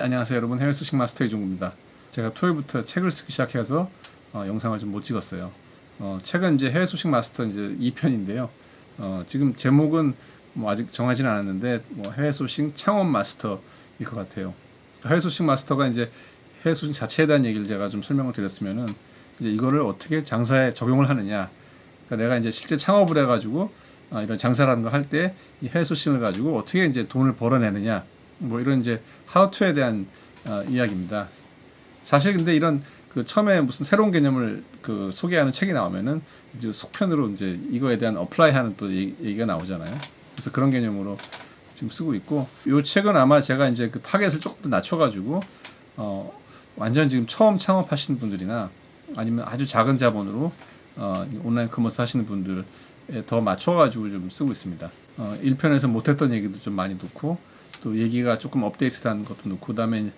네, 안녕하세요 여러분. 해외 수식 마스터 이종구입니다. 제가 토요일부터 책을 쓰기 시작해서 영상을 좀 못 찍었어요. 책은 이제 해외 수식 마스터 이제 2편인데요. 지금 제목은 뭐 아직 정하지는 않았는데 뭐 해외 소식 창업 마스터일 것 같아요. 해외 소식 마스터가 이제 해외 소식 자체에 대한 얘기를 제가 좀 설명을 드렸으면은 이제 이거를 어떻게 장사에 적용을 하느냐. 그러니까 내가 이제 실제 창업을 해가지고 이런 장사라는 걸 할 때 이 해외 소식을 가지고 어떻게 이제 돈을 벌어내느냐. 뭐 이런 이제 하우투에 대한 이야기입니다. 사실 근데 이런 그 처음에 무슨 새로운 개념을 그 소개하는 책이 나오면은 이제 속편으로 이제 이거에 대한 어플라이하는 또 얘기가 나오잖아요. 그래서 그런 개념으로 지금 쓰고 있고, 이 책은 아마 제가 이제 그 타겟을 조금 더 낮춰가지고 완전 지금 처음 창업하시는 분들이나 아니면 아주 작은 자본으로 온라인 커머스 하시는 분들에 더 맞춰가지고 좀 쓰고 있습니다. 1편에서 못했던 얘기도 좀 많이 넣고, 또 얘기가 조금 업데이트된 것도 넣고, 그다음에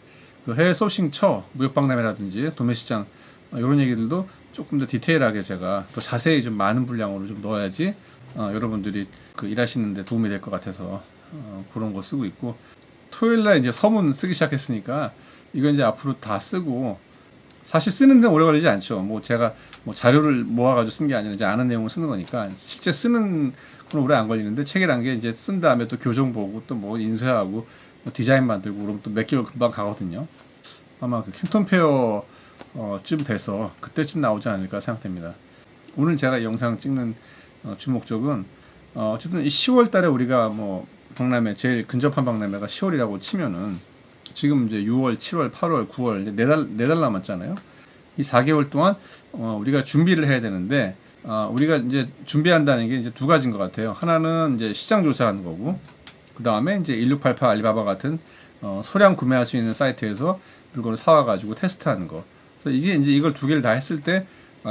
그 해외 소싱처 무역박람회라든지 도매시장 이런 얘기들도 조금 더 디테일하게 제가 더 자세히 좀 많은 분량으로 좀 넣어야지 여러분들이 그 일하시는데 도움이 될 것 같아서 그런 거 쓰고 있고, 토요일날 이제 서문 쓰기 시작했으니까 이건 이제 앞으로 다 쓰고, 사실 쓰는 데는 오래 걸리지 않죠. 뭐 제가 뭐 자료를 모아가지고 쓴 게 아니라 이제 아는 내용을 쓰는 거니까 실제 쓰는 건 오래 안 걸리는데, 책이란 게 이제 쓴 다음에 또 교정 보고 또 뭐 인쇄하고 뭐 디자인 만들고 그러면 또 몇 개월 금방 가거든요. 아마 그 캔톤 페어 쯤 돼서 그때쯤 나오지 않을까 생각됩니다. 오늘 제가 이 영상 찍는 주목적은 어쨌든 이 10월 달에 우리가 뭐 박람회 제일 근접한 박람회가 10월이라고 치면은 지금 이제 6월, 7월, 8월, 9월 네 달 남았잖아요. 이 4개월 동안 우리가 준비를 해야 되는데, 우리가 이제 준비한다는 게 이제 두 가지인 것 같아요. 하나는 이제 시장 조사하는 거고, 그 다음에 이제 1688 알리바바 같은 소량 구매할 수 있는 사이트에서 물건을 사와가지고 테스트하는 거. 그래서 이게 이제 이걸 두 개를 다 했을 때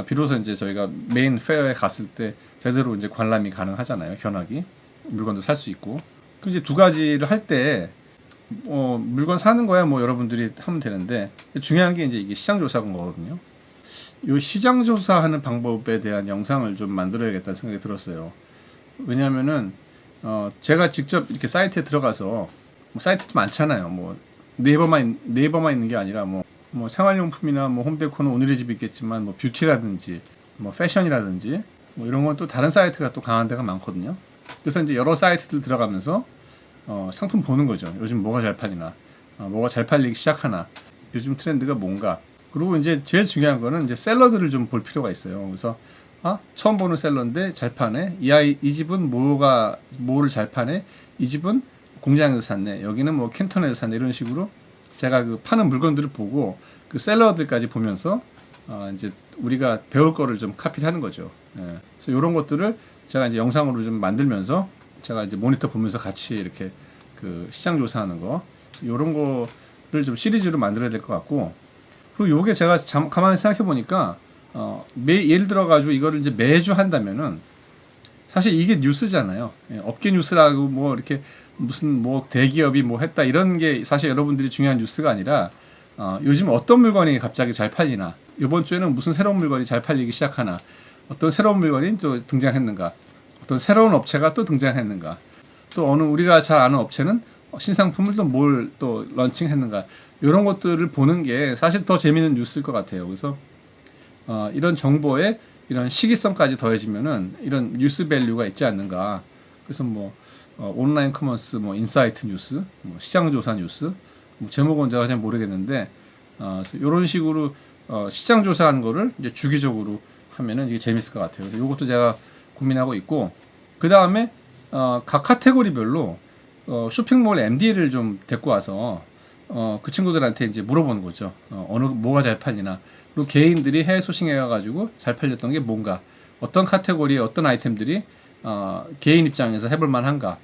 비로소 이제 저희가 메인 페어에 갔을 때 제대로 이제 관람이 가능하잖아요. 견학이 물건도 살 수 있고. 그 이제 두 가지를 할 때 물건 사는 거야 뭐 여러분들이 하면 되는데, 중요한 게 이제 이게 시장 조사인 거거든요. 이 시장 조사하는 방법에 대한 영상을 좀 만들어야겠다는 생각이 들었어요. 왜냐하면은 제가 직접 이렇게 사이트에 들어가서, 뭐 사이트도 많잖아요. 뭐 네이버만 있는 게 아니라 뭐 생활용품이나 뭐 홈데코는 오늘의 집이 있겠지만 뭐 뷰티라든지 뭐 패션이라든지 뭐 이런 건 또 다른 사이트가 또 강한 데가 많거든요. 그래서 이제 여러 사이트들 들어가면서 상품 보는 거죠. 요즘 뭐가 잘 팔리나, 뭐가 잘 팔리기 시작하나, 요즘 트렌드가 뭔가. 그리고 이제 제일 중요한 거는 이제 셀러들을 좀 볼 필요가 있어요. 그래서 처음 보는 셀러인데 잘 파네. 이 집은 뭐를 잘 파네. 이 집은 공장에서 샀네. 여기는 뭐 캔턴에서 샀네. 이런 식으로 제가 그 파는 물건들을 보고 그 셀러들까지 보면서 이제 우리가 배울 거를 좀 카피를 하는 거죠. 예. 그래서 이런 것들을 제가 이제 영상으로 좀 만들면서 제가 이제 모니터 보면서 같이 이렇게 그 시장 조사하는 거, 이런 거를 좀 시리즈로 만들어야 될 것 같고, 그리고 요게 제가 가만히 생각해 보니까 예를 들어 가지고 이거를 이제 매주 한다면은 사실 이게 뉴스잖아요. 예, 업계 뉴스라고 뭐 이렇게 무슨 뭐 대기업이 뭐 했다 이런 게 사실 여러분들이 중요한 뉴스가 아니라 요즘 어떤 물건이 갑자기 잘 팔리나, 이번 주에는 무슨 새로운 물건이 잘 팔리기 시작하나, 어떤 새로운 물건이 또 등장했는가, 어떤 새로운 업체가 또 등장했는가, 또 어느 우리가 잘 아는 업체는 신상품을 또 뭘 또 런칭했는가, 이런 것들을 보는 게 사실 더 재미있는 뉴스일 것 같아요. 그래서 이런 정보에 이런 시기성까지 더해지면은 이런 뉴스 밸류가 있지 않는가. 그래서 뭐 온라인 커머스, 뭐 인사이트 뉴스, 뭐 시장 조사 뉴스, 뭐 제목은 제가 잘 모르겠는데 이런 식으로 시장 조사하는 거를 이제 주기적으로 하면은 이게 재밌을 것 같아요. 그래서 이것도 제가 고민하고 있고, 그 다음에 각 카테고리별로 쇼핑몰 MD를 좀 데리고 와서 그 친구들한테 이제 물어보는 거죠. 뭐가 잘 팔리나, 그리고 개인들이 해외 소싱해 가지고 잘 팔렸던 게 뭔가, 어떤 카테고리에 어떤 아이템들이 개인 입장에서 해볼 만한가,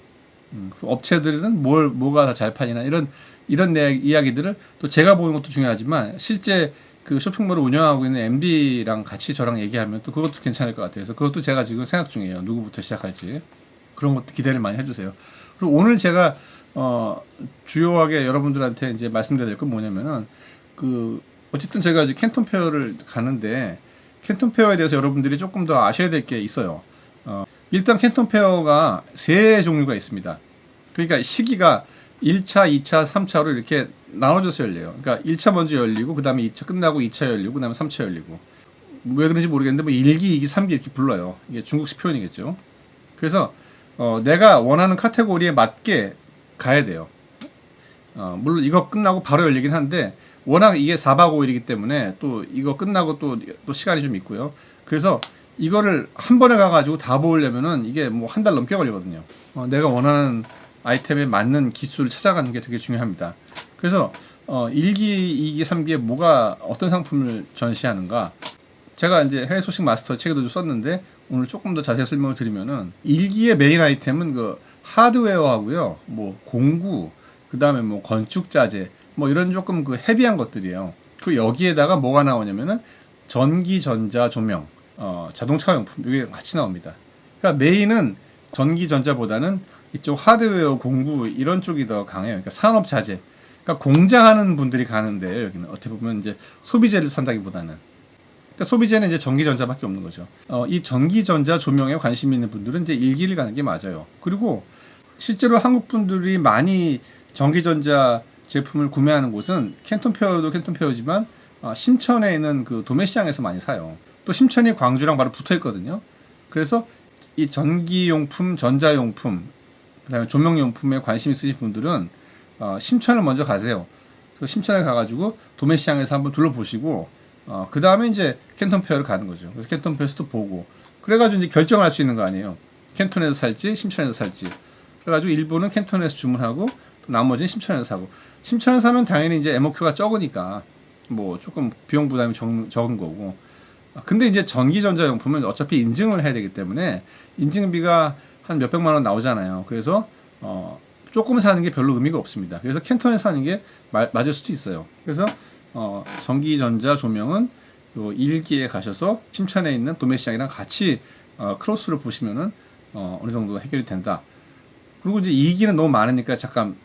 업체들은 뭐가 더 잘 팔리나, 이런 이야기들을 또 제가 보는 것도 중요하지만 실제 그 쇼핑몰을 운영하고 있는 MD랑 같이 저랑 얘기하면 또 그것도 괜찮을 것 같아요. 그래서 그것도 제가 지금 생각 중이에요. 누구부터 시작할지. 그런 것도 기대를 많이 해주세요. 그리고 오늘 제가 주요하게 여러분들한테 이제 말씀드려야 될 건 뭐냐면은, 어쨌든 제가 이제 캔톤 페어를 가는데, 캔톤 페어에 대해서 여러분들이 조금 더 아셔야 될 게 있어요. 일단 캔톤 페어가 세 종류가 있습니다. 그러니까 시기가 1차, 2차, 3차로 이렇게 나눠져서 열려요. 그러니까 1차 먼저 열리고 그 다음에 2차 끝나고 2차 열리고 그 다음에 3차 열리고. 왜 그런지 모르겠는데 뭐 1기, 2기, 3기 이렇게 불러요. 이게 중국식 표현이겠죠. 그래서 내가 원하는 카테고리에 맞게 가야 돼요. 물론 이거 끝나고 바로 열리긴 한데 워낙 이게 4박 5일이기 때문에 또 이거 끝나고 또 시간이 좀 있고요. 그래서 이거를 한 번에 가가지고 다 모으려면은 이게 뭐 한 달 넘게 걸리거든요. 내가 원하는 아이템에 맞는 기수를 찾아가는 게 되게 중요합니다. 그래서 1기, 2기, 3기에 뭐가 어떤 상품을 전시하는가. 제가 이제 해외 소식 마스터 책에도 좀 썼는데 오늘 조금 더 자세히 설명을 드리면은 1기의 메인 아이템은 그 하드웨어하고요. 뭐 공구, 그다음에 뭐 건축 자재, 뭐 이런 조금 그 헤비한 것들이에요. 그 여기에다가 뭐가 나오냐면은 전기, 전자, 조명, 자동차 용품 이게 같이 나옵니다. 그러니까 메인은 전기, 전자보다는 이쪽 하드웨어, 공구 이런 쪽이 더 강해요. 그러니까 산업 자재. 그러니까 공장하는 분들이 가는데요. 여기는 어떻게 보면 이제 소비재를 산다기보다는. 그러니까 소비재는 이제 전기, 전자밖에 없는 거죠. 이 전기, 전자, 조명에 관심 있는 분들은 이제 1기를 가는 게 맞아요. 그리고 실제로 한국 분들이 많이 전기, 전자 제품을 구매하는 곳은 캔톤페어도 캔톤페어지만 심천에 있는 그 도매시장에서 많이 사요. 또 심천이 광주랑 바로 붙어 있거든요. 그래서 이 전기용품, 전자용품, 그다음에 조명용품에 관심 있으신 분들은 심천을 먼저 가세요. 그래서 심천에 가가지고 도매시장에서 한번 둘러보시고 그 다음에 이제 캔톤페어를 가는 거죠. 그래서 캔톤페어에서도 보고 그래가지고 이제 결정할 수 있는 거 아니에요. 캔톤에서 살지, 심천에서 살지. 그래가지고 일부는 캔톤에서 주문하고 또 나머지는 심천에서 사고. 심천에서 사면 당연히 이제 MOQ가 적으니까 뭐 조금 비용 부담이 적은 거고. 근데 이제 전기전자용품은 어차피 인증을 해야 되기 때문에 인증비가 한 몇백만 원 나오잖아요. 그래서 조금 사는 게 별로 의미가 없습니다. 그래서 캔톤에 사는 게 맞을 수도 있어요. 그래서 전기전자 조명은 요 1기에 가셔서 심천에 있는 도매시장이랑 같이 크로스를 보시면은 어느 정도 해결이 된다. 그리고 이제 2기는 너무 많으니까 잠깐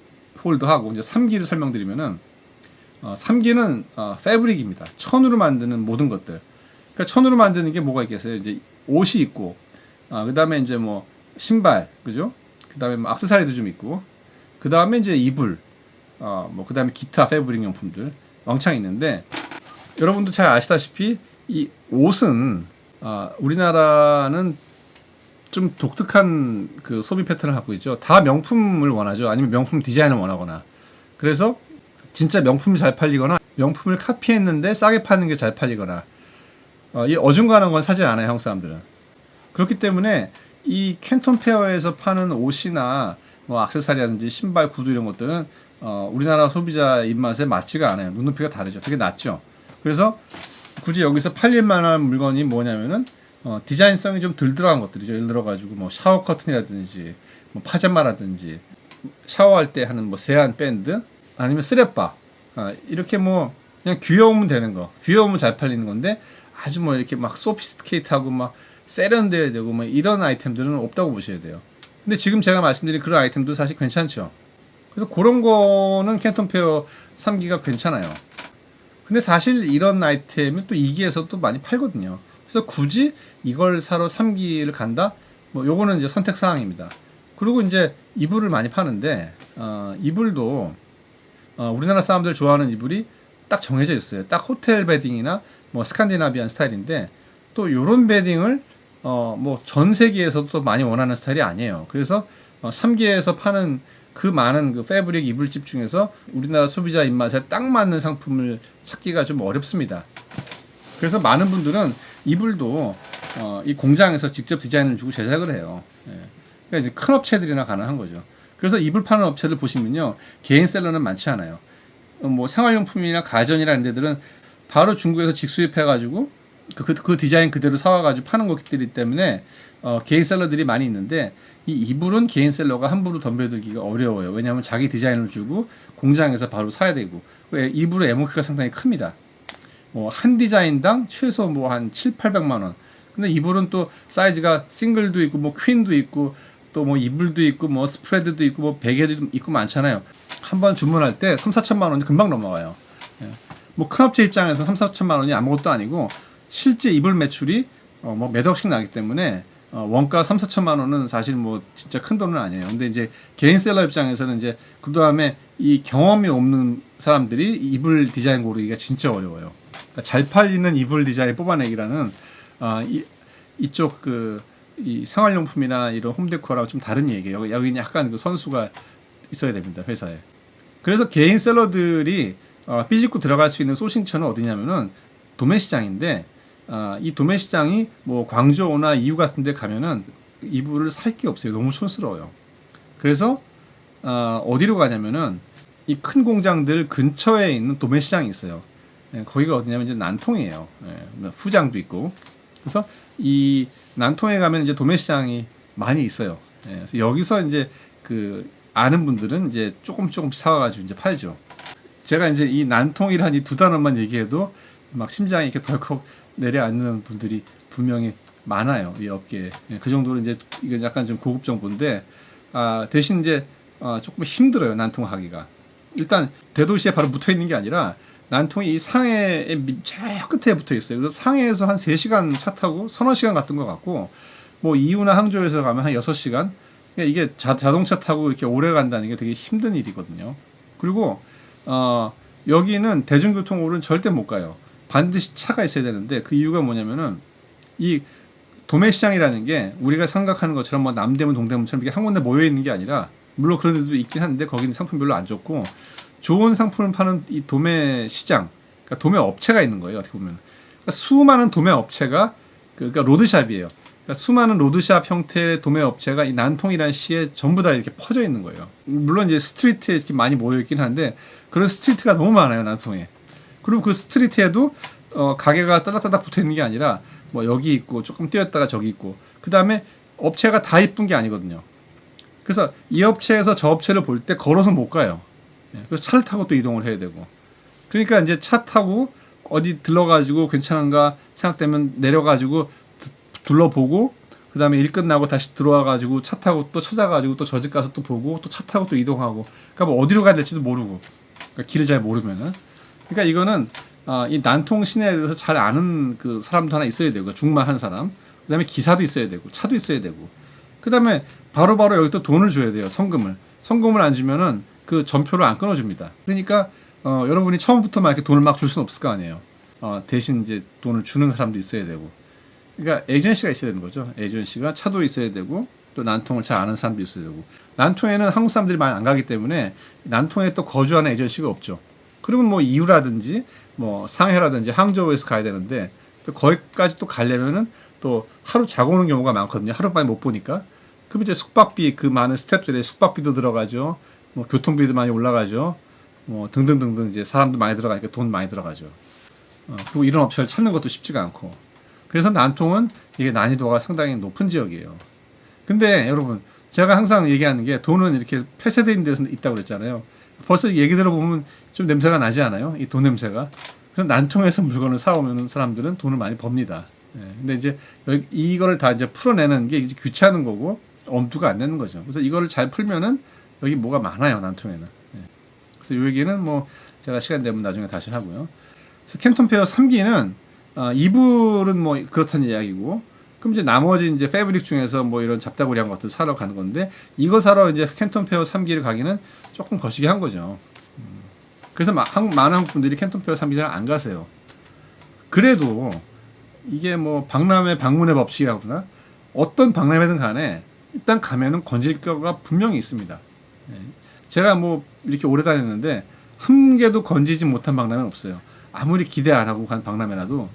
홀드하고 이제 3기를 설명드리면은 3기는 패브릭입니다. 천으로 만드는 모든 것들. 그러니까 천으로 만드는 게 뭐가 있겠어요? 이제 옷이 있고, 그다음에 이제 뭐 신발, 그죠? 그다음에 뭐 액세서리도 좀 있고, 그다음에 이제 이불, 뭐 그다음에 기타 패브릭 용품들 왕창 있는데 여러분도 잘 아시다시피 이 옷은 우리나라는 좀 독특한 그 소비 패턴을 갖고 있죠. 다 명품을 원하죠. 아니면 명품 디자인을 원하거나. 그래서 진짜 명품이 잘 팔리거나 명품을 카피했는데 싸게 파는 게 잘 팔리거나 이 어중간한 건 사지 않아요. 한국 사람들은. 그렇기 때문에 이 캔톤 페어에서 파는 옷이나 뭐 액세서리라든지 신발, 구두 이런 것들은 우리나라 소비자 입맛에 맞지가 않아요. 눈높이가 다르죠. 되게 낮죠. 그래서 굳이 여기서 팔릴 만한 물건이 뭐냐면은 디자인성이 좀 덜 들어간 것들이죠. 예를 들어 가지고 뭐 샤워 커튼이라든지 뭐 파자마라든지 샤워할 때 하는 뭐 세안 밴드 아니면 쓰레빠 이렇게 뭐 그냥 귀여우면 되는 거. 귀여우면 잘 팔리는 건데 아주 뭐 이렇게 막 소피스티케이트하고 막 세련돼야 되고 뭐 이런 아이템들은 없다고 보셔야 돼요. 근데 지금 제가 말씀드린 그런 아이템도 사실 괜찮죠. 그래서 그런 거는 캔톤 페어 3기가 괜찮아요. 근데 사실 이런 아이템은 또 2기에서 또 많이 팔거든요. 그래서 굳이 이걸 사러 3기를 간다? 뭐 요거는 이제 선택 사항입니다. 그리고 이제 이불을 많이 파는데 이불도 우리나라 사람들 좋아하는 이불이 딱 정해져 있어요. 딱 호텔 베딩이나 뭐 스칸디나비안 스타일인데 또 요런 베딩을 뭐 전 세계에서도 많이 원하는 스타일이 아니에요. 그래서 3기에서 파는 그 많은 그 패브릭 이불집 중에서 우리나라 소비자 입맛에 딱 맞는 상품을 찾기가 좀 어렵습니다. 그래서 많은 분들은 이불도 이 공장에서 직접 디자인을 주고 제작을 해요. 예. 그러니까 이제 큰 업체들이나 가능한 거죠. 그래서 이불 파는 업체들 보시면요, 개인 셀러는 많지 않아요. 뭐 생활용품이나 가전이라는 데들은 바로 중국에서 직수입해가지고 그 디자인 그대로 사와가지고 파는 것들이기 때문에 개인 셀러들이 많이 있는데 이 이불은 개인 셀러가 함부로 덤벼들기가 어려워요. 왜냐하면 자기 디자인을 주고 공장에서 바로 사야 되고 이불의 MOQ가 상당히 큽니다. 한 디자인당 최소 뭐 한 700~800만 원. 근데 이불은 또 사이즈가 싱글도 있고 뭐 퀸도 있고 또 뭐 이불도 있고 뭐 스프레드도 있고 뭐 베개도 있고 많잖아요. 한번 주문할 때 3~4천만 원이 금방 넘어가요. 뭐 큰 업체 입장에서 3~4천만 원이 아무것도 아니고 실제 이불 매출이 뭐 몇 억씩 나기 때문에 원가 3, 4천만 원은 사실 뭐 진짜 큰 돈은 아니에요. 근데 이제 개인 셀러 입장에서는 이제 그 다음에 이 경험이 없는 사람들이 이불 디자인 고르기가 진짜 어려워요. 그러니까 잘 팔리는 이불 디자인 뽑아내기라는 이쪽 이 생활용품이나 이런 홈데코랑 좀 다른 얘기예요. 여기는 약간 그 선수가 있어야 됩니다, 회사에. 그래서 개인 셀러들이 삐집고 들어갈 수 있는 소싱처는 어디냐면은 도매시장인데, 이 도매시장이 뭐 광저우나 이유 같은 데 가면은 이불을 살 게 없어요. 너무 촌스러워요. 그래서 어디로 가냐면은 이 큰 공장들 근처에 있는 도매시장이 있어요. 예, 거기가 어디냐면 이제 난통이에요. 예, 후장도 있고. 그래서 이 난통에 가면 이제 도매시장이 많이 있어요. 예, 그래서 여기서 이제 아는 분들은 이제 조금씩 사와가지고 이제 팔죠. 제가 이제 이 난통이란 이 두 단어만 얘기해도 막 심장이 이렇게 덜컥 내려앉는 분들이 분명히 많아요. 이 업계에. 예, 그 정도로 이제 이건 약간 좀 고급 정보인데, 대신 이제 조금 힘들어요. 난통하기가. 일단 대도시에 바로 붙어 있는 게 아니라 난통이 이 상해의 저 끝에 붙어 있어요. 그래서 상해에서 한 3시간 차 타고 서너 시간 갔던 것 같고, 뭐 이유나 항저우에서 가면 한 6시간. 그러니까 이게 자동차 타고 이렇게 오래 간다는 게 되게 힘든 일이거든요. 그리고 여기는 대중교통으로는 절대 못 가요. 반드시 차가 있어야 되는데, 그 이유가 뭐냐면은 이 도매시장이라는 게 우리가 생각하는 것처럼 뭐 남대문 동대문처럼 이게 한 군데 모여 있는 게 아니라, 물론 그런 데도 있긴 한데 거기는 상품 별로 안 좋고, 좋은 상품을 파는 이 도매시장, 그러니까 도매 업체가 있는 거예요. 어떻게 보면 그러니까 수많은 도매 업체가 그러니까 로드샵이에요. 그러니까 수많은 로드샵 형태의 도매 업체가 이 난통이라는 시에 전부 다 이렇게 퍼져 있는 거예요. 물론 이제 스트리트에 이렇게 많이 모여 있긴 한데 그런 스트리트가 너무 많아요, 난통에. 그리고 그 스트리트에도 가게가 따닥따닥 붙어 있는 게 아니라 뭐 여기 있고 조금 뛰었다가 저기 있고, 그 다음에 업체가 다 이쁜 게 아니거든요. 그래서 이 업체에서 저 업체를 볼 때 걸어서 못 가요. 그래서 차를 타고 또 이동을 해야 되고. 그러니까 이제 차 타고 어디 들러가지고 괜찮은가 생각되면 내려가지고 둘러보고, 그 다음에 일 끝나고 다시 들어와가지고 차 타고 또 찾아가지고 또 저 집 가서 또 보고 또 차 타고 또 이동하고. 그러니까 뭐 어디로 가야 될지도 모르고. 그러니까 길을 잘 모르면은. 그러니까 이거는 이 난통 시내에 대해서 잘 아는 그 사람도 하나 있어야 되고, 중마한 사람. 그 다음에 기사도 있어야 되고, 차도 있어야 되고. 그 다음에 바로바로 여기 또 돈을 줘야 돼요. 성금을 안 주면은 그 전표를 안 끊어줍니다. 그러니까 여러분이 처음부터 막 이렇게 돈을 막 줄 수는 없을 거 아니에요. 대신 이제 돈을 주는 사람도 있어야 되고. 그러니까 에이전시가 있어야 되는 거죠. 에이전시가 차도 있어야 되고, 또 난통을 잘 아는 사람도 있어야 되고. 난통에는 한국 사람들이 많이 안 가기 때문에 난통에 또 거주하는 에이전시가 없죠. 그리고 뭐 이유라든지 뭐 상해라든지 항저우에서 가야 되는데, 또 거기까지 또 가려면은 또 하루 자고 오는 경우가 많거든요. 하룻밤에 못 보니까. 그럼 이제 숙박비, 그 많은 스태프들의 숙박비도 들어가죠. 뭐 교통비도 많이 올라가죠. 뭐 등등등등 이제 사람도 많이 들어가니까 돈 많이 들어가죠. 그리고 이런 업체를 찾는 것도 쉽지가 않고. 그래서 난통은 이게 난이도가 상당히 높은 지역이에요. 근데 여러분, 제가 항상 얘기하는 게 돈은 이렇게 폐쇄되어 있는 데서 있다고 그랬잖아요. 벌써 얘기 들어보면 좀 냄새가 나지 않아요? 이 돈 냄새가. 그래서 난통에서 물건을 사오면 사람들은 돈을 많이 법니다. 근데 이제 이거를 다 이제 풀어내는 게 이제 귀찮은 거고 엄두가 안 내는 거죠. 그래서 이거를 잘 풀면은 여기 뭐가 많아요, 난통에는. 그래서 이 얘기는 뭐 제가 시간 되면 나중에 다시 하고요. 그래서 캔톤 페어 3기는 이불은 뭐 그렇다는 이야기고, 그럼 이제 나머지 이제 패브릭 중에서 뭐 이런 잡다구리한 것들 사러 가는 건데, 이거 사러 이제 캔톤 페어 3기를 가기는 조금 거시기 한 거죠. 그래서 많은 한국 분들이 캔톤 페어 3기 잘 안 가세요. 그래도 이게 뭐 박람회 방문의 법칙이라고 그러나, 어떤 박람회든 간에 일단 가면은 건질 거가 분명히 있습니다. 제가 뭐 이렇게 오래 다녔는데 한 개도 건지지 못한 박람회는 없어요. 아무리 기대 안 하고 간 박람회라도,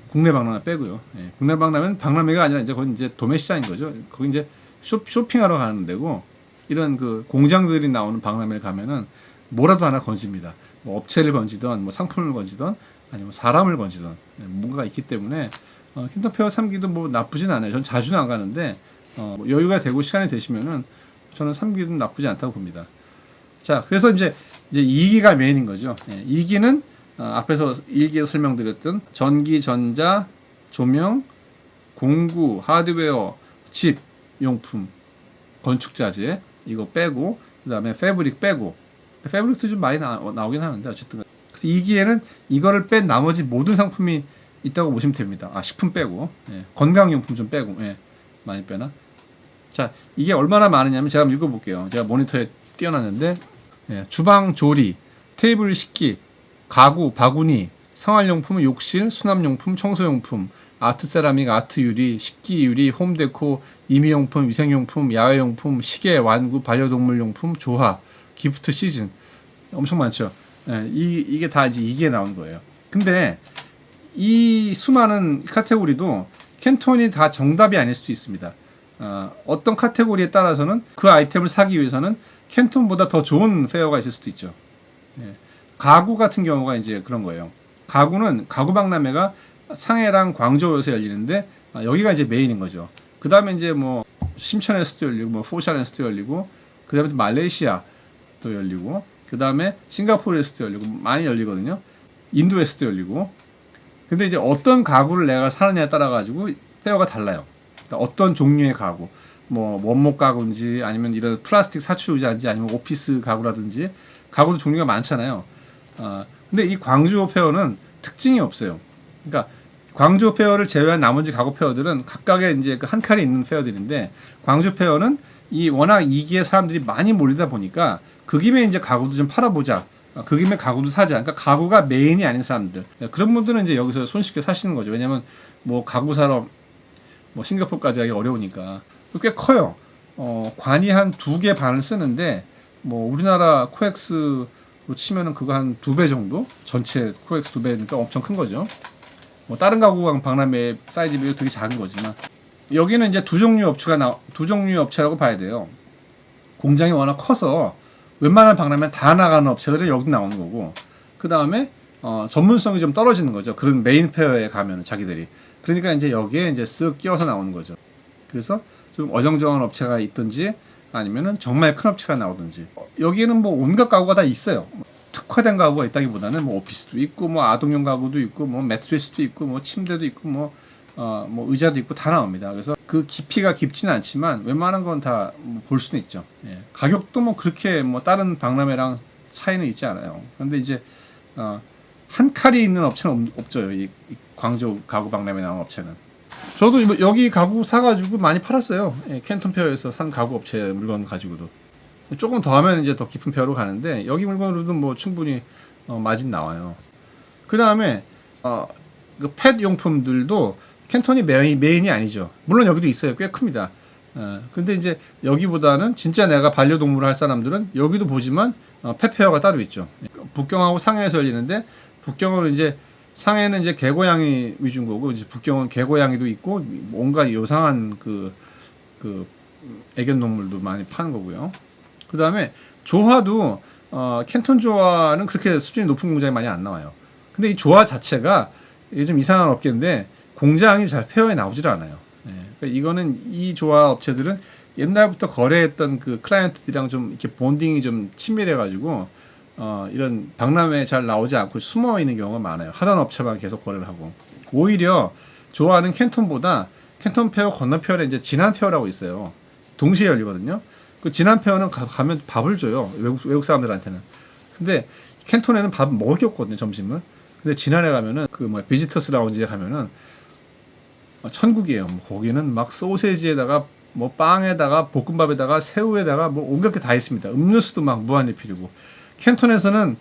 국내 박람회 빼고요. 국내 박람회는 박람회가 아니라 이제 거기 이제 도매시장인 거죠. 거기 이제 쇼핑하러 가는 데고, 이런 그 공장들이 나오는 박람회를 가면은 뭐라도 하나 건집니다. 뭐 업체를 건지던, 뭐 상품을 건지던, 아니면 사람을 건지던, 뭔가가 있기 때문에 캔톤 페어 3기도 뭐 나쁘진 않아요. 전 자주는 안 가는데 뭐 여유가 되고 시간이 되시면은 저는 3기도 나쁘지 않다고 봅니다. 자, 그래서 이제 2기가 메인인 거죠. 2기는 앞에서 1기에 설명드렸던 전기, 전자, 조명, 공구, 하드웨어, 집, 용품, 건축자재 이거 빼고, 그 다음에 패브릭 빼고, 패브릭도 좀 많이 나오긴 하는데 어쨌든. 그래서 2기에는 이거를 뺀 나머지 모든 상품이 있다고 보시면 됩니다. 식품 빼고, 건강용품 좀 빼고. 많이 빼나? 자, 이게 얼마나 많으냐면 제가 한번 읽어볼게요. 제가 모니터에 띄워놨는데 주방 조리, 테이블 식기, 가구, 바구니, 생활용품, 욕실, 수납용품, 청소용품, 아트 세라믹, 아트 유리, 식기 유리, 홈데코, 임의용품, 위생용품, 야외용품, 시계, 완구, 반려동물용품, 조화, 기프트 시즌. 엄청 많죠. 이게 다 이제 이게 나온 거예요. 근데 이 수많은 카테고리도 캔톤이 다 정답이 아닐 수도 있습니다. 어떤 카테고리에 따라서는 그 아이템을 사기 위해서는 캔톤보다 더 좋은 페어가 있을 수도 있죠. 가구 같은 경우가 이제 그런 거예요. 가구는 가구 박람회가 상해랑 광저우에서 열리는데 여기가 이제 메인인 거죠. 그 다음에 이제 뭐 심천에서도 열리고 뭐 포샤렌에서도 열리고 그 다음에 말레이시아도 열리고 그 다음에 싱가포르에서도 열리고 많이 열리거든요. 인도에서도 열리고. 근데 이제 어떤 가구를 내가 사느냐에 따라 가지고 페어가 달라요. 그러니까 어떤 종류의 가구, 뭐 원목 가구인지 아니면 이런 플라스틱 사출 의자인지 아니면 오피스 가구라든지 가구도 종류가 많잖아요. 근데 이 광주 페어는 특징이 없어요. 그러니까 광주 페어를 제외한 나머지 가구 페어들은 각각의 이제 그 한 칸이 있는 페어들인데 광주 페어는 이 워낙 이기에 사람들이 많이 몰리다 보니까 그 김에 이제 가구도 좀 팔아보자. 그 김에 가구도 사자. 그러니까 가구가 메인이 아닌 사람들. 그런 분들은 이제 여기서 손쉽게 사시는 거죠. 왜냐면 뭐 가구 사러 뭐 싱가포르까지 가기 어려우니까. 꽤 커요. 관이 한 2개 반을 쓰는데 뭐 우리나라 코엑스로 치면은 그거 한 2배 정도? 전체 코엑스 2배니까 엄청 큰 거죠. 뭐 다른 가구 박람회 사이즈 비교 되게 작은 거지만 여기는 이제 두 종류 업체라고 봐야 돼요. 공장이 워낙 커서 웬만한 박람회 다 나가는 업체들은 여기 나오는 거고 그 다음에 전문성이 좀 떨어지는 거죠. 그런 메인 페어에 가면은 자기들이 그러니까 이제 여기에 이제 쓱 끼워서 나오는 거죠. 그래서 좀 어정쩡한 업체가 있든지 아니면은 정말 큰 업체가 나오든지 여기에는 뭐 온갖 가구가 다 있어요. 특화된 가구가 있다기보다는 뭐 오피스도 있고 뭐 아동용 가구도 있고 뭐 매트리스도 있고 뭐 침대도 있고 뭐 의자도 있고 다 나옵니다. 그래서 그 깊이가 깊지는 않지만 웬만한 건 다 볼 수는 있죠. 가격도 뭐 그렇게 뭐 다른 박람회랑 차이는 있지 않아요. 그런데 이제 한 칼이 있는 업체는 없죠. 이 광주 가구 박람회 나온 업체는. 저도 여기 가구 사가지고 많이 팔았어요. 캔톤 페어에서 산 가구 업체 물건 가지고도. 조금 더 하면 이제 더 깊은 페어로 가는데 여기 물건으로도 뭐 충분히 마진 나와요. 그 다음에 그 펫 용품들도 캔톤이 메인이 아니죠. 물론 여기도 있어요. 꽤 큽니다. 근데 이제 여기보다는 진짜 내가 반려동물을 할 사람들은 여기도 보지만 펫페어가 따로 있죠. 북경하고 상해에서 열리는데 북경은 이제 상해는 이제 개고양이 위주인 거고 이제 북경은 개고양이도 있고 온갖 요상한 그 애견동물도 많이 파는 거고요. 그 다음에 조화도 캔톤 조화는 그렇게 수준이 높은 공장이 많이 안 나와요. 근데 이 조화 자체가 이게 좀 이상한 업계인데 공장이 잘 페어에 나오질 않아요. 그러니까 이거는 이 조화 업체들은 옛날부터 거래했던 그 클라이언트들이랑 좀 이렇게 본딩이 좀 친밀해가지고 이런 박람회에 잘 나오지 않고 숨어 있는 경우가 많아요. 하던 업체만 계속 거래를 하고 오히려 조화는 캔톤보다 캔톤 페어 건너편에 이제 진한 페어라고 있어요. 동시에 열리거든요. 그 진한 페어는 가면 밥을 줘요. 외국 사람들한테는. 근데 캔톤에는 밥 먹을 게 없거든요. 점심을. 근데 진한에 가면은 그 뭐 비지터스 라운지에 가면은 천국이에요. 뭐 거기는 막 소세지에다가 뭐 빵에다가 볶음밥에다가 새우에다가 뭐 온갖 게 다 있습니다. 음료수도 막 무한리필이고. 캔톤에서는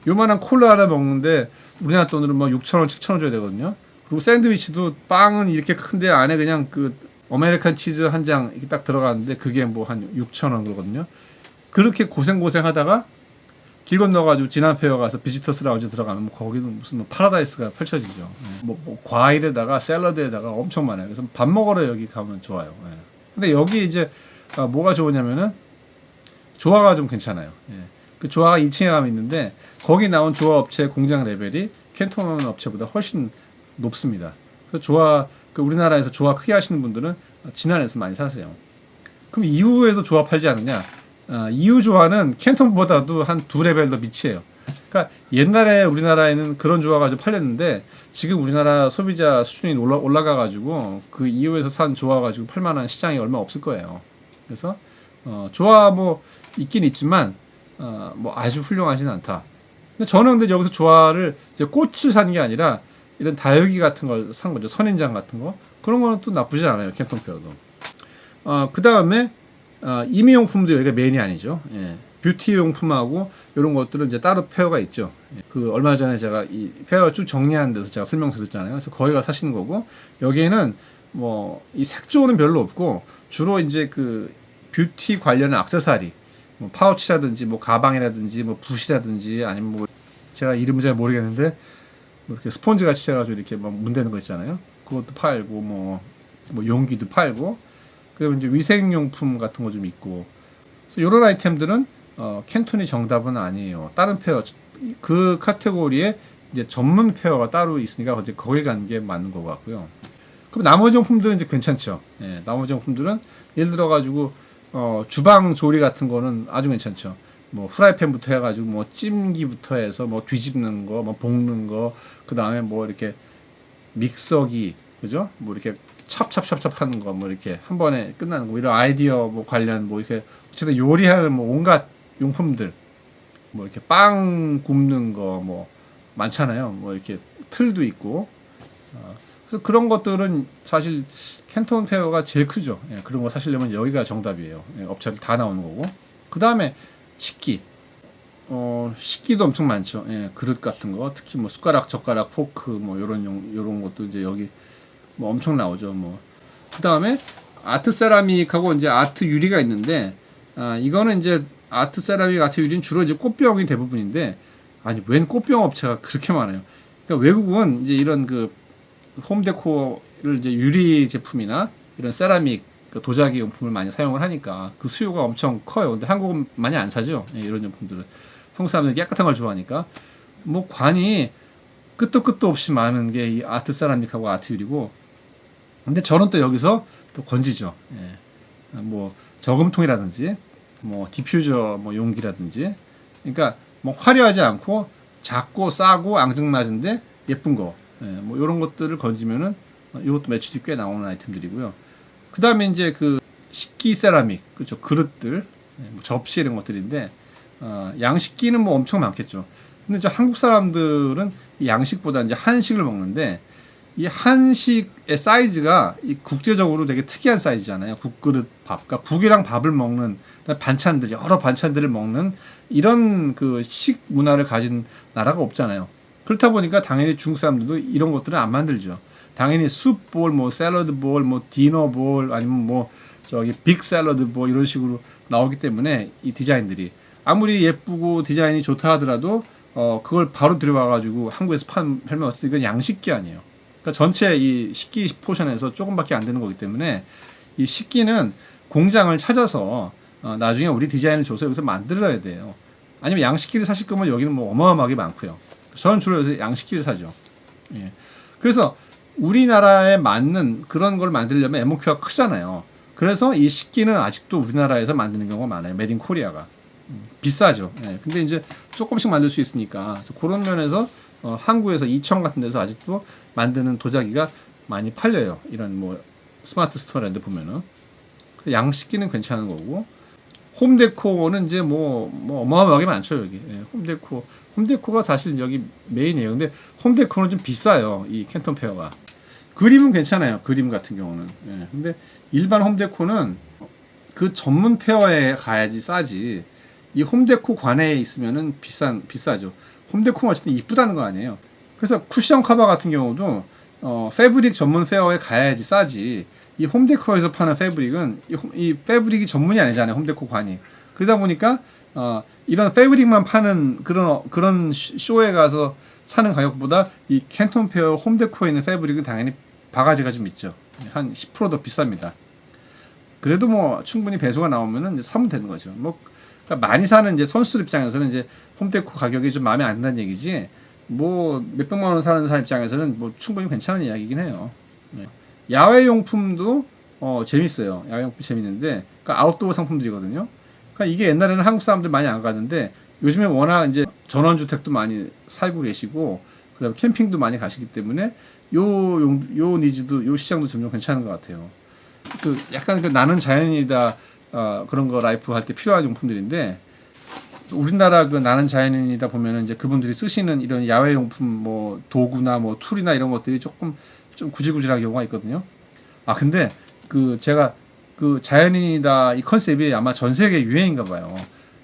요만한 콜라 하나 먹는데 우리나라 돈으로 뭐 6,000원, 7,000원 줘야 되거든요. 그리고 샌드위치도 빵은 이렇게 큰데 안에 그냥 그 아메리칸 치즈 한 장 이렇게 딱 들어가는데 그게 뭐 한 6,000원 그러거든요. 그렇게 고생 하다가 길 건너가지고 진한 페어 가서 비지터스 라운지 들어가면 뭐 거기는 무슨 뭐 파라다이스가 펼쳐지죠. 뭐 과일에다가 샐러드에다가 엄청 많아요. 그래서 밥 먹으러 여기 가면 좋아요. 근데 여기 이제 뭐가 좋으냐면은 조화가 좀 괜찮아요. 그 조화가 2층에 가면 있는데 거기 나온 조화 업체 공장 레벨이 캔톤 업체보다 훨씬 높습니다. 그래서 조화 그 우리나라에서 조화 크게 하시는 분들은 진한에서 많이 사세요. 그럼 이후에도 조화 팔지 않느냐? 이후 조화는 캔톤보다도 한 2레벨 더 밑이에요. 그러니까 옛날에 우리나라에는 그런 조화가 좀 팔렸는데 지금 우리나라 소비자 수준이 올라가가지고 그 이후에서 산 조화 가지고 팔만한 시장이 얼마 없을 거예요. 그래서 조화 뭐 있긴 있지만 뭐 아주 훌륭하지는 않다. 근데 저는 근데 여기서 조화를 이제 꽃을 산 게 아니라 이런 다육이 같은 걸 산 거죠. 선인장 같은 거. 그런 거는 또 나쁘지 않아요. 캔톤 페어도. 그 다음에 임의용품도 여기가 메인이 아니죠. 예. 뷰티 용품하고 이런 것들은 이제 따로 페어가 있죠. 예. 그 얼마 전에 제가 이 페어 쭉 정리하는 데서 제가 설명드렸잖아요. 그래서 거기가 사시는 거고, 여기에는 뭐 이 색조는 별로 없고 주로 이제 그 뷰티 관련 액세서리, 뭐 파우치라든지 뭐 가방이라든지 뭐 붓이라든지 아니면 뭐 제가 이름을 잘 모르겠는데 뭐 이렇게 스펀지 같이 해가지고 이렇게 막 문대는 거 있잖아요. 그것도 팔고 뭐 용기도 팔고, 그리고 이제 위생용품 같은 거 좀 있고. 그래서 이런 아이템들은 캔톤이 정답은 아니에요. 다른 페어, 그 카테고리에 이제 전문 페어가 따로 있으니까 이제 거길 가는 게 맞는 것 같고요. 그럼 나머지 용품들은 이제 괜찮죠. 예, 나머지 용품들은 예를 들어 가지고 주방 조리 같은 거는 아주 괜찮죠. 뭐 후라이팬부터 해가지고 뭐 찜기부터 해서 뭐 뒤집는 거, 뭐 볶는 거, 그 다음에 뭐 이렇게 믹서기, 그죠? 뭐 이렇게 찹찹찹찹 하는 거, 뭐 이렇게 한 번에 끝나는 거, 이런 아이디어 뭐 관련 뭐 이렇게 어쨌든 요리하는 뭐 온갖 용품들, 뭐 이렇게 빵 굽는 거 뭐 많잖아요. 뭐 이렇게 틀도 있고. 그래서 그런 것들은 사실 캔톤 페어가 제일 크죠. 예, 그런 거 사시려면 여기가 정답이에요. 예, 업체들 다 나오는 거고. 그 다음에 식기. 식기도 엄청 많죠. 예, 그릇 같은 거, 특히 뭐 숟가락, 젓가락, 포크, 뭐 요런 것도 이제 여기 뭐 엄청 나오죠. 뭐. 그 다음에 아트 세라믹하고 이제 아트 유리가 있는데, 이거는 이제 아트 세라믹, 아트 유리는 주로 이제 꽃병이 대부분인데, 아니, 웬 꽃병 업체가 그렇게 많아요. 그러니까 외국은 이제 이런 그 홈데코를 이제 유리 제품이나 이런 세라믹 그 도자기 용품을 많이 사용을 하니까 그 수요가 엄청 커요. 근데 한국은 많이 안 사죠. 예, 이런 용품들은. 한국 사람들이 깨끗한 걸 좋아하니까. 뭐 관이 끝도 없이 많은 게 이 아트 세라믹하고 아트 유리고. 근데 저는 또 여기서 또 건지죠. 예. 뭐 저금통이라든지 뭐 디퓨저 뭐 용기라든지. 그러니까 뭐 화려하지 않고 작고 싸고 앙증맞은데 예쁜 거. 예, 뭐 이런 것들을 건지면은 이것도 매출이 꽤 나오는 아이템들이고요. 그 다음에 이제 그 식기 세라믹, 그렇죠, 그릇들, 뭐 접시 이런 것들인데, 양식기는 뭐 엄청 많겠죠. 근데 저 한국 사람들은 이 양식보다 이제 한식을 먹는데, 이 한식의 사이즈가 이 국제적으로 되게 특이한 사이즈잖아요. 국그릇 밥, 그러니까 국이랑 밥을 먹는 반찬들, 여러 반찬들을 먹는 이런 그 식 문화를 가진 나라가 없잖아요. 그렇다 보니까 당연히 중국 사람들도 이런 것들은 안 만들죠. 당연히 숲볼, 뭐 샐러드 볼, 뭐 디너 볼, 아니면 뭐 저기 빅 샐러드 볼 이런 식으로 나오기 때문에 이 디자인들이 아무리 예쁘고 디자인이 좋다 하더라도 그걸 바로 들여와가지고 한국에서 팔면 어쨌든 이건 양식기 아니에요. 그러니까 전체 이 식기 포션에서 조금밖에 안 되는 거기 때문에 이 식기는 공장을 찾아서 나중에 우리 디자인을 줘서 여기서 만들어야 돼요. 아니면 양식기를 사실 거면 여기는 뭐 어마어마하게 많고요. 저는 주로 여기서 양식기를 사죠. 예. 그래서 우리나라에 맞는 그런 걸 만들려면 MOQ가 크잖아요. 그래서 이 식기는 아직도 우리나라에서 만드는 경우가 많아요. 메드 인 코리아가. 비싸죠. 예. 근데 이제 조금씩 만들 수 있으니까. 그래서 그런 면에서 한국에서 이천 같은 데서 아직도 만드는 도자기가 많이 팔려요. 이런 뭐 스마트 스토어랜드 보면은. 양식기는 괜찮은 거고. 홈데코는 이제 뭐 어마어마하게 많죠, 여기. 예. 홈데코가 사실 여기 메인이에요. 근데 홈데코는 좀 비싸요. 이 캔톤 페어가. 그림은 괜찮아요. 그림 같은 경우는. 예. 근데 일반 홈데코는 그 전문 페어에 가야지 싸지. 이 홈데코 관에 있으면은 비싸죠. 홈데코가 어쨌든 이쁘다는 거 아니에요. 그래서 쿠션 커버 같은 경우도 패브릭 전문 페어에 가야지 싸지. 이 홈데코에서 파는 패브릭은 이 패브릭이 전문이 아니잖아요. 홈데코 관이. 그러다 보니까 이런 패브릭만 파는 그런 쇼에 가서 사는 가격보다 이 캔톤 페어 홈데코에 있는 패브릭은 당연히 바가지가 좀 있죠. 한 10% 더 비쌉니다. 그래도 뭐 충분히 배수가 나오면은 이제 사면 되는 거죠. 뭐 그러니까 많이 사는 이제 선수들 입장에서는 이제 홈데코 가격이 좀 마음에 안 든다는 얘기지. 뭐 몇백만 원 사는 사람 입장에서는 뭐 충분히 괜찮은 이야기긴 해요. 네. 야외 용품도 재밌어요. 야외 용품 재밌는데, 그러니까 아웃도어 상품들이거든요. 그러니까 이게 옛날에는 한국 사람들 많이 안 가는데 요즘에 워낙 이제 전원주택도 많이 살고 계시고 그다음에 캠핑도 많이 가시기 때문에 요 니즈도 요 시장도 점점 괜찮은 것 같아요. 그 약간 그 나는 자연이다 그런 거 라이프 할 때 필요한 용품들인데, 우리나라 그 나는 자연인이다 보면은 이제 그분들이 쓰시는 이런 야외 용품 뭐 도구나 뭐 툴이나 이런 것들이 조금 좀 구질구질한 경우가 있거든요. 근데 그 제가 그 자연인이다 이 컨셉이 아마 전 세계 유행인가 봐요.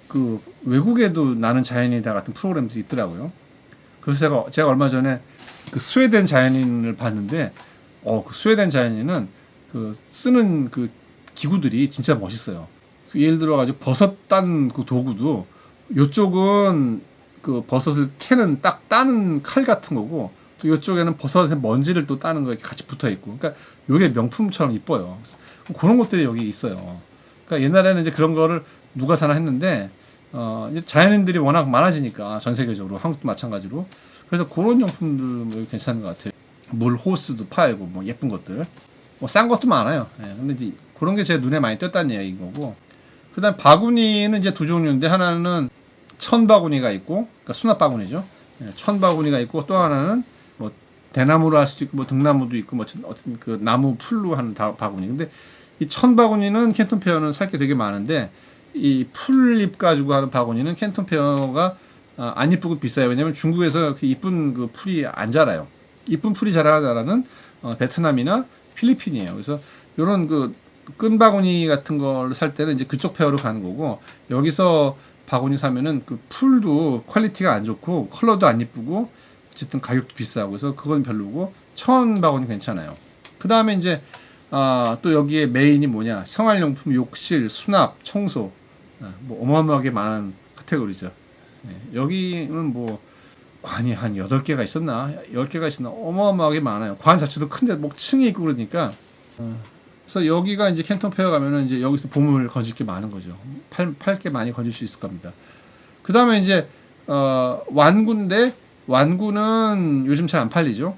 그 외국에도 나는 자연인이다 같은 프로그램들이 있더라고요. 그래서 제가 얼마 전에 그 스웨덴 자연인을 봤는데 그 스웨덴 자연인은 그 쓰는 그 기구들이 진짜 멋있어요. 그 예를 들어 가지고 버섯 딴 그 도구도 요쪽은 그 버섯을 캐는 딱 따는 칼 같은 거고 또 이쪽에는 버섯의 먼지를 또 따는 거 이렇게 같이 붙어 있고 그러니까 요게 명품처럼 이뻐요. 그런 것들이 여기 있어요. 그러니까 옛날에는 이제 그런 거를 누가 사나 했는데 이제 자연인들이 워낙 많아지니까 전 세계적으로 한국도 마찬가지로 그래서 그런 용품들 뭐 괜찮은 것 같아요. 물 호스도 팔고 뭐 예쁜 것들 뭐 싼 것도 많아요. 예, 근데 이제 그런 게 제 눈에 많이 띄었다는 얘기인 거고 그다음 바구니는 이제 두 종류인데 하나는 천 바구니가 있고 그러니까 수납 바구니죠. 예, 천 바구니가 있고 또 하나는 뭐 대나무로 할 수도 있고 뭐 등나무도 있고 뭐 어떤 그 나무 풀로 하는 바구니. 근데 이 천 바구니는 캔톤 페어는 살 게 되게 많은데 이 풀잎 가지고 하는 바구니는 캔톤 페어가 안 이쁘고 비싸요. 왜냐면 중국에서 그 이쁜 그 풀이 안 자라요. 이쁜 풀이 자라는 나라는 베트남이나 필리핀이에요. 그래서 요런 그 끈 바구니 같은 걸 살 때는 이제 그쪽 페어로 가는 거고 여기서 바구니 사면은 그 풀도 퀄리티가 안 좋고 컬러도 안 이쁘고 어쨌든 가격도 비싸고 그래서 그건 별로고 천 바구니 괜찮아요. 그 다음에 이제 또 여기에 메인이 뭐냐 생활용품, 욕실, 수납, 청소 뭐 어마어마하게 많은 카테고리죠. 여기는 뭐 관이 한 8개가 있었나 10개가 있었나 어마어마하게 많아요. 관 자체도 큰데 뭐 층이 있고 그러니까 그래서 여기가 이제 캔톤 페어 가면은 이제 여기서 보물을 건질 게 많은 거죠. 팔 게 많이 건질 수 있을 겁니다. 그 다음에 이제 완구인데 완구는 요즘 잘 안 팔리죠.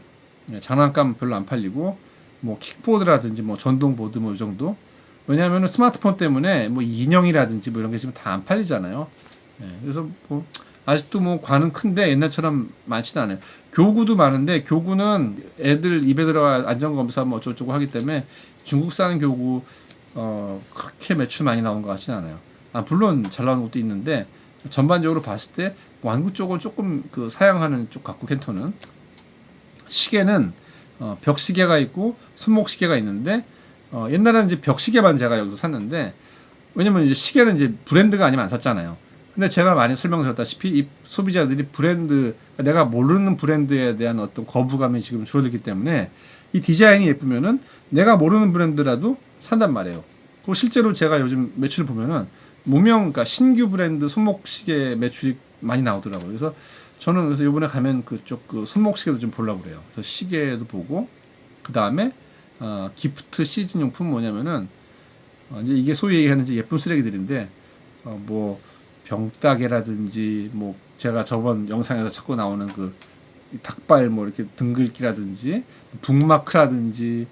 장난감 별로 안 팔리고 뭐 킥보드라든지 뭐 전동보드 뭐 이 정도. 왜냐하면 스마트폰 때문에 뭐 인형이라든지 뭐 이런 게 지금 다 안 팔리잖아요. 그래서 뭐 아직도 뭐 관은 큰데 옛날처럼 많지는 않아요. 교구도 많은데 교구는 애들 입에 들어가 안전검사 뭐 어쩌고저쩌고 하기 때문에 중국산 교구 그렇게 매출 많이 나온 것 같지는 않아요. 물론 잘 나오는 것도 있는데 전반적으로 봤을 때 완구 쪽은 조금 그 사양하는 쪽 같고 캔톤은 시계는 벽시계가 있고 손목시계가 있는데 옛날에는 이제 벽시계만 제가 여기서 샀는데 왜냐면 이제 시계는 이제 브랜드가 아니면 안 샀잖아요. 근데 제가 많이 설명드렸다시피 이 소비자들이 브랜드 내가 모르는 브랜드에 대한 어떤 거부감이 지금 줄어들기 때문에 이 디자인이 예쁘면은 내가 모르는 브랜드라도 산단 말이에요. 그리고 실제로 제가 요즘 매출을 보면은 그러니까 신규 브랜드 손목시계 매출이 많이 나오더라고요. 그래서 저는 그래서 이번에 가면 그쪽 그 손목시계도 좀 보려고 그래요. 그래서 시계도 보고 그 다음에 기프트 시즌 용품 뭐냐면은 이제 이게 소위 얘기하는 이제 예쁜 쓰레기들인데 뭐 병따개라든지 뭐 제가 저번 영상에서 자꾸 나오는 그 닭발 뭐 이렇게 등글기라든지 북마크라든지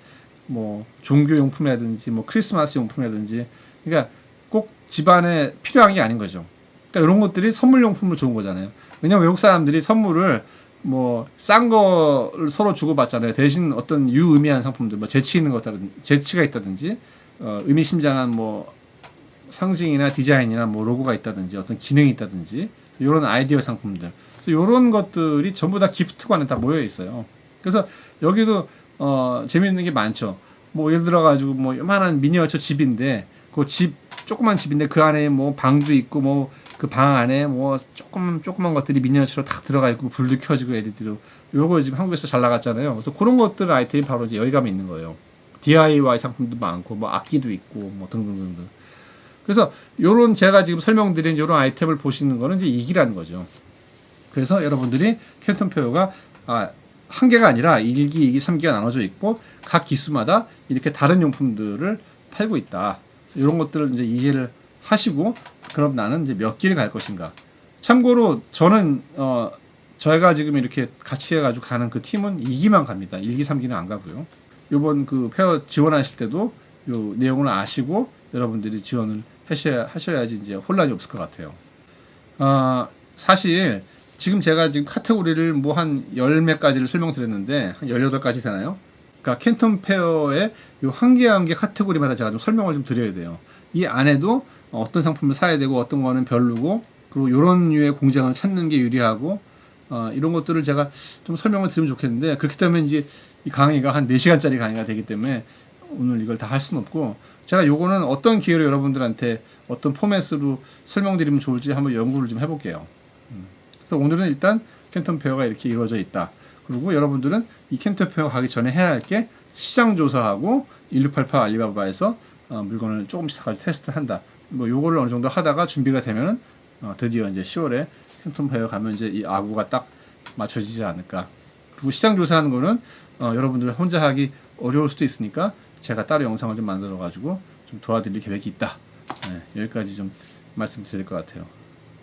뭐 종교용품이라든지 뭐 크리스마스 용품이라든지 그러니까 꼭 집안에 필요한 게 아닌 거죠. 그러니까 이런 것들이 선물용품으로 좋은 거잖아요. 왜냐면 외국 사람들이 선물을 뭐 싼 거를 서로 주고받잖아요. 대신 어떤 유의미한 상품들 뭐 재치 있는 것들은 재치가 있다든지 의미심장한 뭐 상징이나 디자인이나 뭐 로고가 있다든지 어떤 기능이 있다든지 이런 아이디어 상품들 그래서 이런 것들이 전부 다 기프트관에 다 모여 있어요. 그래서 여기도 재미있는 게 많죠. 뭐 예를 들어 가지고 뭐 요만한 미니어처 집인데 그 집 조그만 집인데 그 안에 뭐 방도 있고 뭐 그 방 안에 뭐 조그만 것들이 미니어처로 딱 들어가 있고 불도 켜지고 LED로 요거 지금 한국에서 잘 나갔잖아요. 그래서 그런 것들 아이템이 바로 이제 여기감이 있는 거예요. DIY 상품도 많고 뭐 악기도 있고 뭐 등등등등. 그래서 요런 제가 지금 설명드린 요런 아이템을 보시는 거는 이제 이기라는 거죠. 그래서 여러분들이 캔톤 페어가 한 개가 아니라 1기, 2기, 3기가 나눠져 있고 각 기수마다 이렇게 다른 용품들을 팔고 있다. 이런 것들을 이제 이해를 하시고 그럼 나는 이제 몇 기를 갈 것인가. 참고로 저는 저희가 지금 이렇게 같이 해가지고 가는 그 팀은 2기만 갑니다. 1기, 3기는 안 가고요. 요번 그 페어 지원하실 때도 요 내용을 아시고 여러분들이 지원을 하셔야지 이제 혼란이 없을 것 같아요. 사실 지금 제가 지금 카테고리를 뭐 한 10몇 가지를 설명드렸는데 한 18가지 되나요? 그러니까 캔톤 페어의 요 한 개 한 개 카테고리마다 제가 좀 설명을 좀 드려야 돼요. 이 안에도 어떤 상품을 사야 되고 어떤 거는 별로고 그리고 이런 류의 공장을 찾는 게 유리하고 이런 것들을 제가 좀 설명을 드리면 좋겠는데 그렇기 때문에 이제 이 강의가 한 4시간짜리 강의가 되기 때문에 오늘 이걸 다 할 수는 없고 제가 요거는 어떤 기회로 여러분들한테 어떤 포맷으로 설명드리면 좋을지 한번 연구를 좀 해볼게요. 그래서 오늘은 일단 캔턴 페어가 이렇게 이루어져 있다. 그리고 여러분들은 이 캔턴 페어 가기 전에 해야 할 게 시장 조사하고 1688 알리바바에서 물건을 조금씩 사가지고 테스트한다. 뭐 요거를 어느 정도 하다가 준비가 되면은 드디어 이제 10월에 캔턴 페어 가면 이제 이 아구가 딱 맞춰지지 않을까. 그리고 시장 조사하는 거는 여러분들 혼자 하기 어려울 수도 있으니까 제가 따로 영상을 좀 만들어 가지고 좀 도와드릴 계획이 있다. 네, 여기까지 좀 말씀드릴 것 같아요.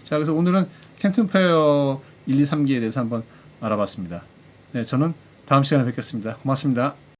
자, 그래서 오늘은 캔턴 페어 1, 2, 3기에 대해서 한번 알아봤습니다. 네, 저는 다음 시간에 뵙겠습니다. 고맙습니다.